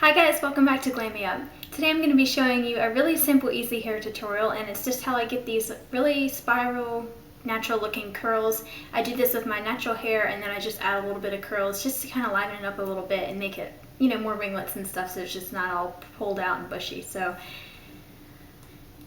Hi guys, welcome back to Glam-me-up. Today I'm going to be showing you a really simple, easy hair tutorial, and it's just how I get these really spiral, natural looking curls. I do this with my natural hair, and then I just add a little bit of curls just to kind of liven it up a little bit and make it, more ringlets and stuff, so it's just not all pulled out and bushy. So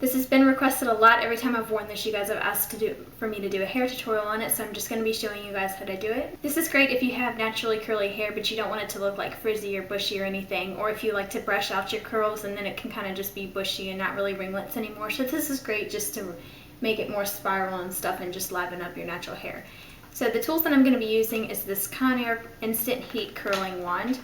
this has been requested a lot. Every time I've worn this, you guys have asked for me to do a hair tutorial on it, so I'm just going to be showing you guys how to do it. This is great if you have naturally curly hair, but you don't want it to look like frizzy or bushy or anything, or if you like to brush out your curls and then it can kind of just be bushy and not really ringlets anymore. So this is great just to make it more spiral and stuff and just liven up your natural hair. So the tools that I'm going to be using is this Conair Instant Heat Curling Wand.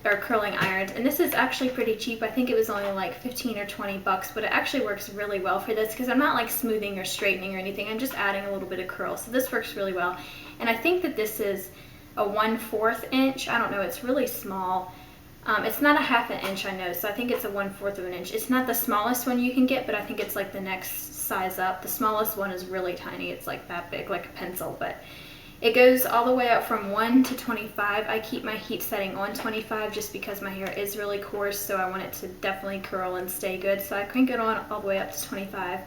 Or curling irons, and this is actually pretty cheap. I think it was only like 15 or 20 bucks, but it actually works really well for this because I'm not like smoothing or straightening or anything. I'm just adding a little bit of curl, so this works really well. And I think that this is a 1/4 inch. I don't know, it's really small. It's not a 1/2 inch, I know, so I think it's a 1/4 of an inch. It's not the smallest one you can get, but I think it's like the next size up. The smallest one is really tiny. It's like that big, like a pencil, but it goes all the way up from 1 to 25. I keep my heat setting on 25 just because my hair is really coarse, so I want it to definitely curl and stay good. So I crank it on all the way up to 25.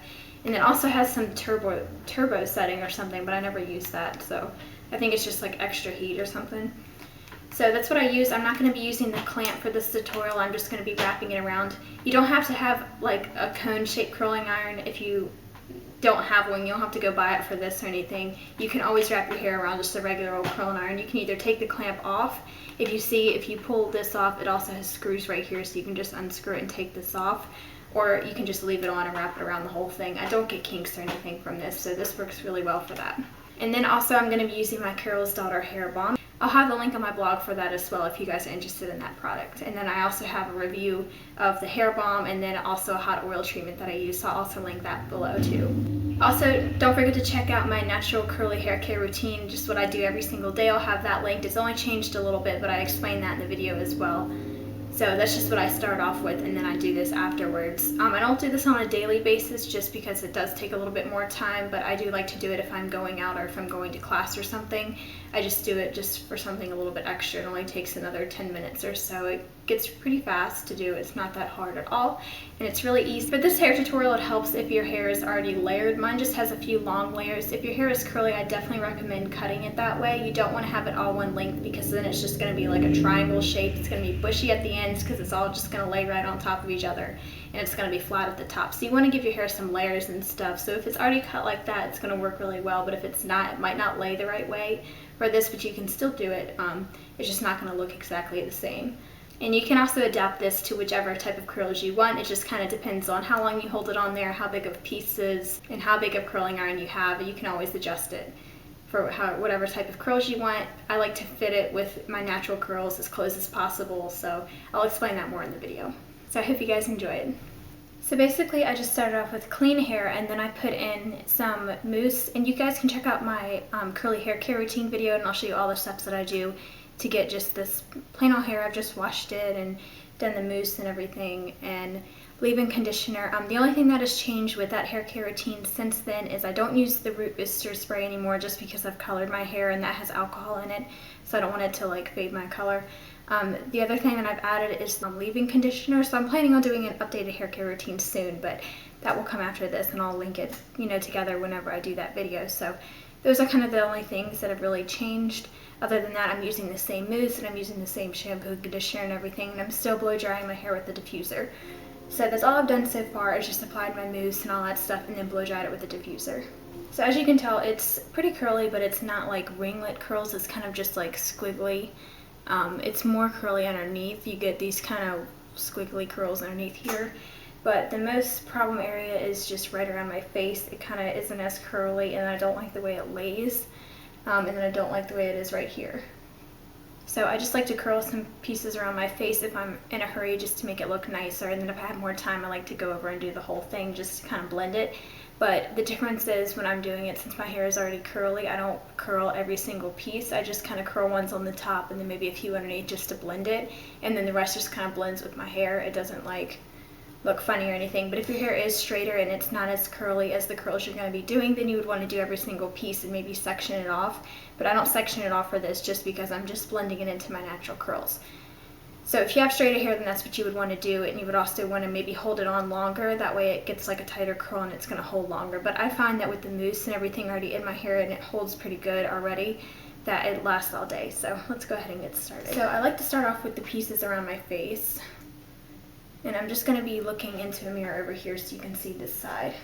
And it also has some turbo setting or something, but I never use that. So I think it's just like extra heat or something. So that's what I use. I'm not going to be using the clamp for this tutorial. I'm just going to be wrapping it around. You don't have to have like a cone-shaped curling iron if you don't have one. You don't have to go buy it for this or anything. You can always wrap your hair around just a regular old curling iron. You can either take the clamp off. If you pull this off, it also has screws right here, so you can just unscrew it and take this off, or you can just leave it on and wrap it around the whole thing. I don't get kinks or anything from this, so this works really well for that. And then also I'm going to be using my Carol's Daughter Hair Balm. I'll have the link on my blog for that as well if you guys are interested in that product. And then I also have a review of the hair balm and then also a hot oil treatment that I use, so I'll also link that below too. Also, don't forget to check out my natural curly hair care routine, just what I do every single day. I'll have that linked. It's only changed a little bit, but I explain that in the video as well. So that's just what I start off with, and then I do this afterwards. I don't do this on a daily basis just because it does take a little bit more time, but I do like to do it if I'm going out or if I'm going to class or something. I just do it just for something a little bit extra. It only takes another 10 minutes or so. It gets pretty fast to do. It's not that hard at all, and it's really easy. For this hair tutorial, it helps if your hair is already layered. Mine just has a few long layers. If your hair is curly, I definitely recommend cutting it that way. You don't want to have it all one length because then it's just going to be like a triangle shape. It's going to be bushy at the ends because it's all just going to lay right on top of each other, and it's going to be flat at the top. So you want to give your hair some layers and stuff. So if it's already cut like that, it's going to work really well, but if it's not, it might not lay the right way for this, but you can still do it. It's just not going to look exactly the same. And you can also adapt this to whichever type of curls you want. It just kind of depends on how long you hold it on there, how big of pieces, and how big of curling iron you have. You can always adjust it for whatever type of curls you want. I like to fit it with my natural curls as close as possible, so I'll explain that more in the video. So I hope you guys enjoyed. So basically I just started off with clean hair, and then I put in some mousse, and you guys can check out my curly hair care routine video, and I'll show you all the steps that I do to get just this plain old hair. I've just washed it and done the mousse and everything and leave-in conditioner. The only thing that has changed with that hair care routine since then is I don't use the root booster spray anymore just because I've colored my hair and that has alcohol in it, so I don't want it to like fade my color. The other thing that I've added is the leave-in conditioner, so I'm planning on doing an updated hair care routine soon, but that will come after this, and I'll link it together whenever I do that video. So those are kind of the only things that have really changed. Other than that, I'm using the same mousse and I'm using the same shampoo, conditioner, and everything, and I'm still blow drying my hair with the diffuser. So that's all I've done so far, is just applied my mousse and all that stuff and then blow dried it with the diffuser. So as you can tell, it's pretty curly, but it's not like ringlet curls. It's kind of just like squiggly. It's more curly underneath. You get these kind of squiggly curls underneath here. But the most problem area is just right around my face. It kind of isn't as curly, and I don't like the way it lays. And then I don't like the way it is right here. So I just like to curl some pieces around my face if I'm in a hurry, just to make it look nicer. And then if I have more time, I like to go over and do the whole thing just to kind of blend it. But the difference is when I'm doing it, since my hair is already curly, I don't curl every single piece. I just kind of curl ones on the top and then maybe a few underneath just to blend it. And then the rest just kind of blends with my hair. It doesn't like look funny or anything. But if your hair is straighter and it's not as curly as the curls you're going to be doing, then you would want to do every single piece and maybe section it off. But I don't section it off for this just because I'm just blending it into my natural curls. So if you have straighter hair, then that's what you would want to do, and you would also want to maybe hold it on longer. That way it gets like a tighter curl and it's going to hold longer. But I find that with the mousse and everything already in my hair, and it holds pretty good already, that it lasts all day. So let's go ahead and get started. So I like to start off with the pieces around my face. And I'm just going to be looking into a mirror over here so you can see this side.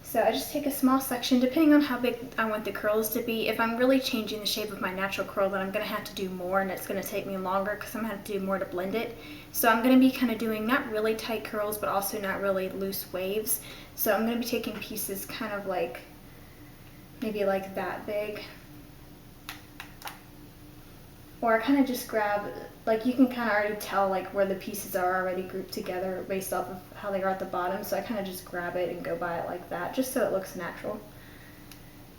So I just take a small section, depending on how big I want the curls to be. If I'm really changing the shape of my natural curl, then I'm going to have to do more, and it's going to take me longer because I'm going to have to do more to blend it. So I'm going to be kind of doing not really tight curls, but also not really loose waves. So I'm going to be taking pieces kind of like, maybe like that big. Or I kind of just grab, like you can kind of already tell like where the pieces are already grouped together based off of how they are at the bottom. So I kind of just grab it and go by it like that, just so it looks natural.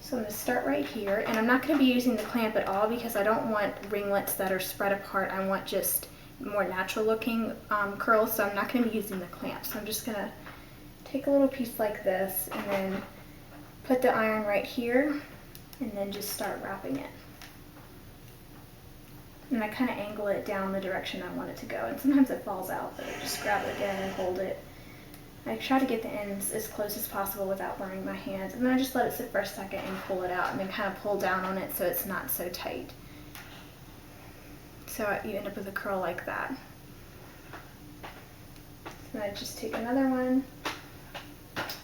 So I'm going to start right here, and I'm not going to be using the clamp at all because I don't want ringlets that are spread apart. I want just more natural looking curls, so I'm not going to be using the clamp. So I'm just going to take a little piece like this and then put the iron right here and then just start wrapping it. And I kind of angle it down the direction I want it to go. And sometimes it falls out, but I just grab it again and hold it. I try to get the ends as close as possible without burning my hands. And then I just let it sit for a second and pull it out, and then kind of pull down on it so it's not so tight. So you end up with a curl like that. So I just take another one.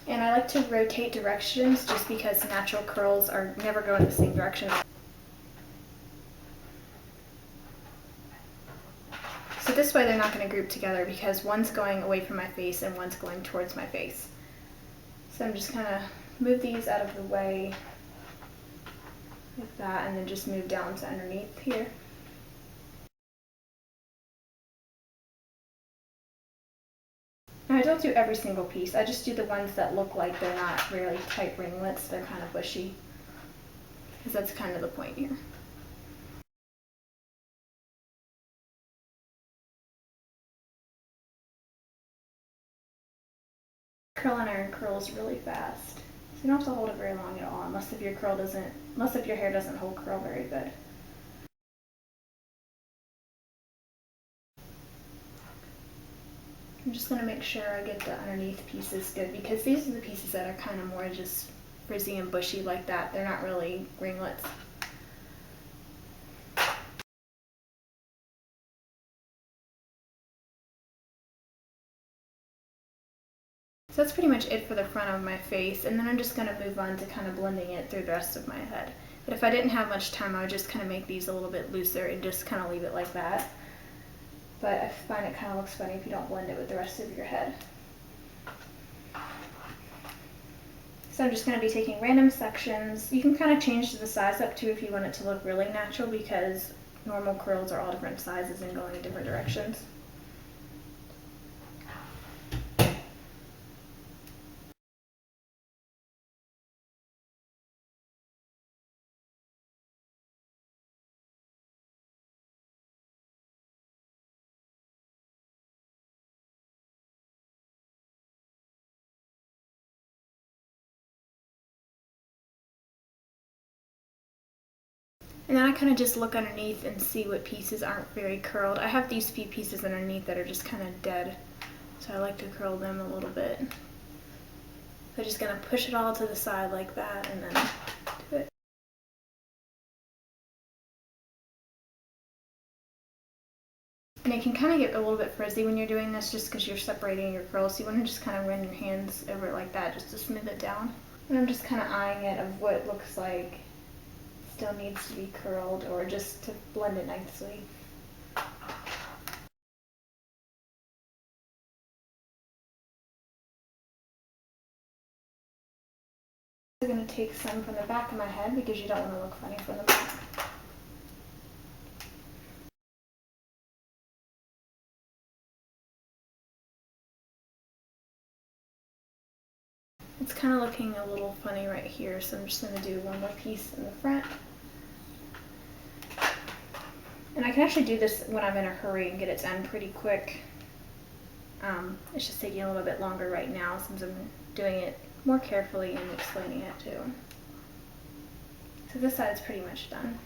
And I like to rotate directions just because natural curls are never go in the same direction. So this way they're not going to group together because one's going away from my face and one's going towards my face. So I'm just kind of move these out of the way like that, and then just move down to underneath here. Now I don't do every single piece, I just do the ones that look like they're not really tight ringlets, they're kind of bushy, because that's kind of the point here. Curl and iron curls really fast, so you don't have to hold it very long at all, unless if your hair doesn't hold curl very good. I'm just going to make sure I get the underneath pieces good, because these are the pieces that are kind of more just frizzy and bushy like that. They're not really ringlets. So that's pretty much it for the front of my face, and then I'm just going to move on to kind of blending it through the rest of my head. But if I didn't have much time, I would just kind of make these a little bit looser and just kind of leave it like that. But I find it kind of looks funny if you don't blend it with the rest of your head. So I'm just going to be taking random sections. You can kind of change the size up too if you want it to look really natural, because normal curls are all different sizes and going in different directions. And then I kind of just look underneath and see what pieces aren't very curled. I have these few pieces underneath that are just kind of dead, so I like to curl them a little bit. So I'm just going to push it all to the side like that and then do it. And it can kind of get a little bit frizzy when you're doing this just because you're separating your curls, so you want to just kind of run your hands over it like that just to smooth it down. And I'm just kind of eyeing it of what looks like still needs to be curled, or just to blend it nicely. I'm going to take some from the back of my head because you don't want to look funny from the back. It's kind of looking a little funny right here, so I'm just going to do one more piece in the front. And I can actually do this when I'm in a hurry and get it done pretty quick. It's just taking a little bit longer right now since I'm doing it more carefully and explaining it too. So this side's pretty much done.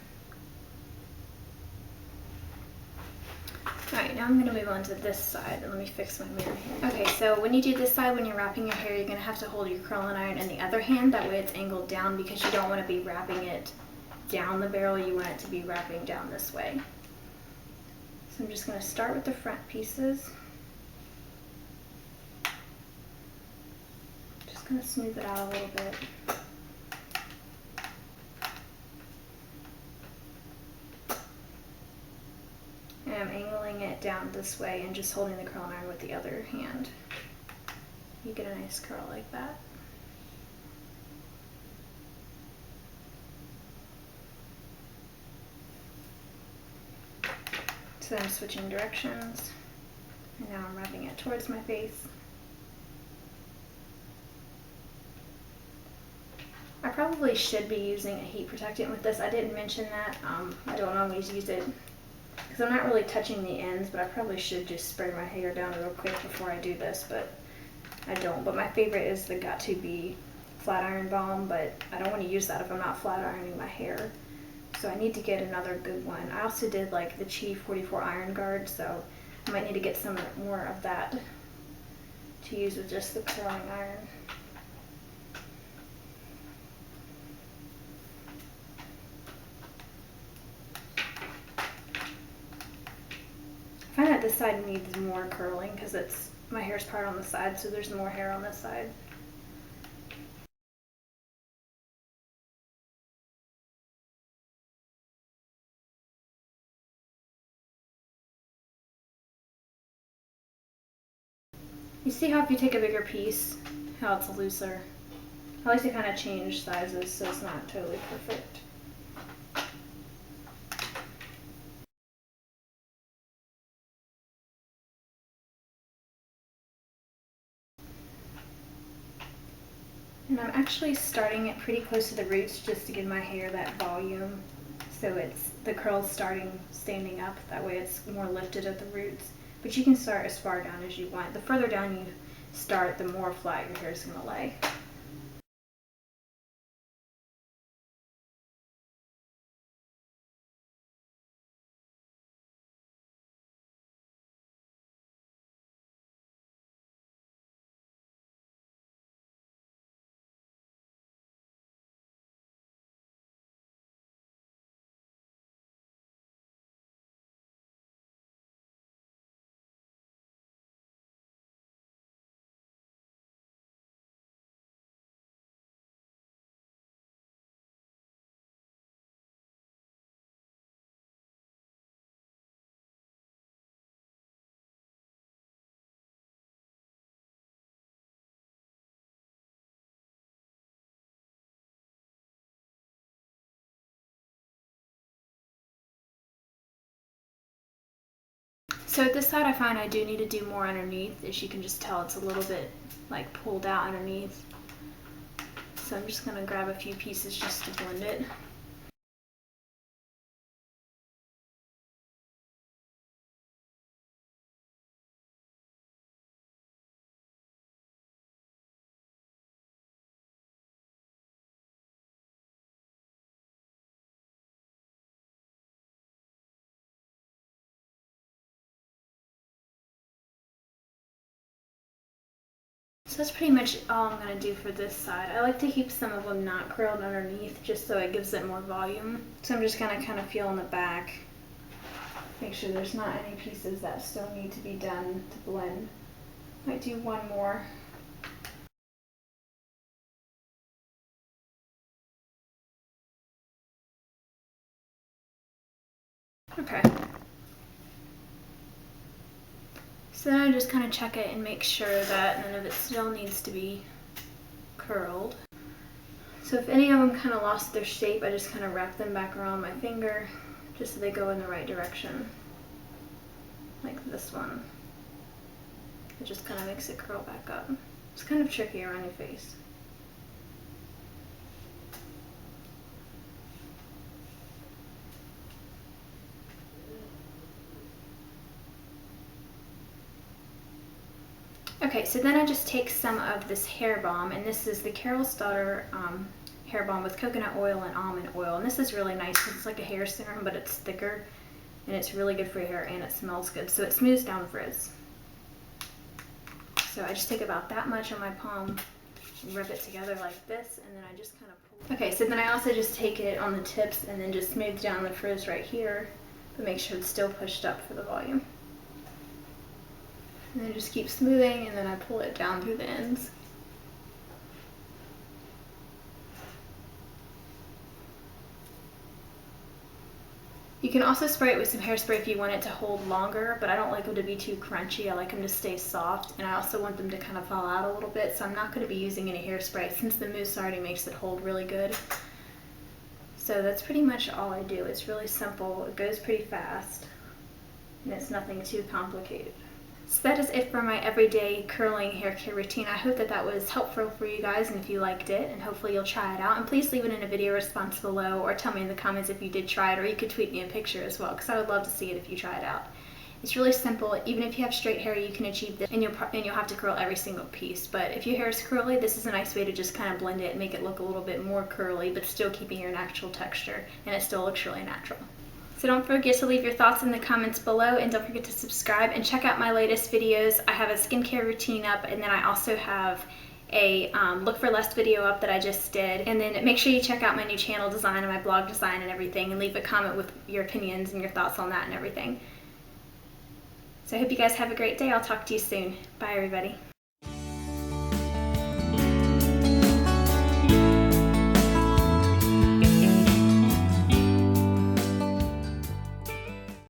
Alright, now I'm going to move on to this side. Let me fix my mirror here. Okay, so when you do this side, when you're wrapping your hair, you're going to have to hold your curling iron in the other hand. That way it's angled down because you don't want to be wrapping it down the barrel. You want it to be wrapping down this way. So I'm just going to start with the front pieces. Just going to smooth it out a little bit. And I'm angling it down this way and just holding the curling iron with the other hand. You get a nice curl like that. So I'm switching directions, and now I'm wrapping it towards my face. I probably should be using a heat protectant with this. I didn't mention that. I don't always use it because I'm not really touching the ends, but I probably should just spray my hair down real quick before I do this, but I don't. But my favorite is the Got2b flat iron balm, but I don't want to use that if I'm not flat ironing my hair. So I need to get another good one. I also did like the Chi 44 Iron Guard, so I might need to get some more of that to use with just the curling iron. I find that this side needs more curling because it's my hair's part on the side, so there's more hair on this side. You see how if you take a bigger piece, how it's looser? I like to kind of change sizes so it's not totally perfect. And I'm actually starting it pretty close to the roots just to give my hair that volume, so it's the curls standing up. That way it's more lifted at the roots. But you can start as far down as you want. The further down you start, the more flat your hair is going to lay. So at this side I find I do need to do more underneath. As you can just tell, it's a little bit like pulled out underneath. So I'm just going to grab a few pieces just to blend it. So that's pretty much all I'm going to do for this side. I like to keep some of them not curled underneath just so it gives it more volume. So I'm just going to kind of feel in the back, make sure there's not any pieces that still need to be done to blend. Might do one more. Okay. So then I just kind of check it and make sure that none of it still needs to be curled. So if any of them kind of lost their shape, I just kind of wrap them back around my finger just so they go in the right direction. Like this one. It just kind of makes it curl back up. It's kind of tricky around your face. Okay, so then I just take some of this hair balm, and this is the Carol's Daughter hair balm with coconut oil and almond oil. And this is really nice because it's like a hair serum, but it's thicker and it's really good for your hair and it smells good. So it smooths down frizz. So I just take about that much on my palm and rub it together like this, and then I just kind of pull. Okay, so then I also just take it on the tips and then just smooth down the frizz right here, but make sure it's still pushed up for the volume. And then just keep smoothing, and then I pull it down through the ends. You can also spray it with some hairspray if you want it to hold longer, but I don't like them to be too crunchy. I like them to stay soft, and I also want them to kind of fall out a little bit, so I'm not going to be using any hairspray since the mousse already makes it hold really good. So that's pretty much all I do. It's really simple, it goes pretty fast, and it's nothing too complicated. So that is it for my everyday curling hair care routine. I hope that that was helpful for you guys, and if you liked it, and hopefully you'll try it out. And please leave it in a video response below, or tell me in the comments if you did try it, or you could tweet me a picture as well, because I would love to see it if you try it out. It's really simple. Even if you have straight hair, you can achieve this, and you'll have to curl every single piece. But if your hair is curly, this is a nice way to just kind of blend it and make it look a little bit more curly, but still keeping your natural texture, and it still looks really natural. So don't forget to leave your thoughts in the comments below, and don't forget to subscribe and check out my latest videos. I have a skincare routine up, and then I also have a look for less video up that I just did. And then make sure you check out my new channel design and my blog design and everything, and leave a comment with your opinions and your thoughts on that and everything. So I hope you guys have a great day. I'll talk to you soon. Bye everybody.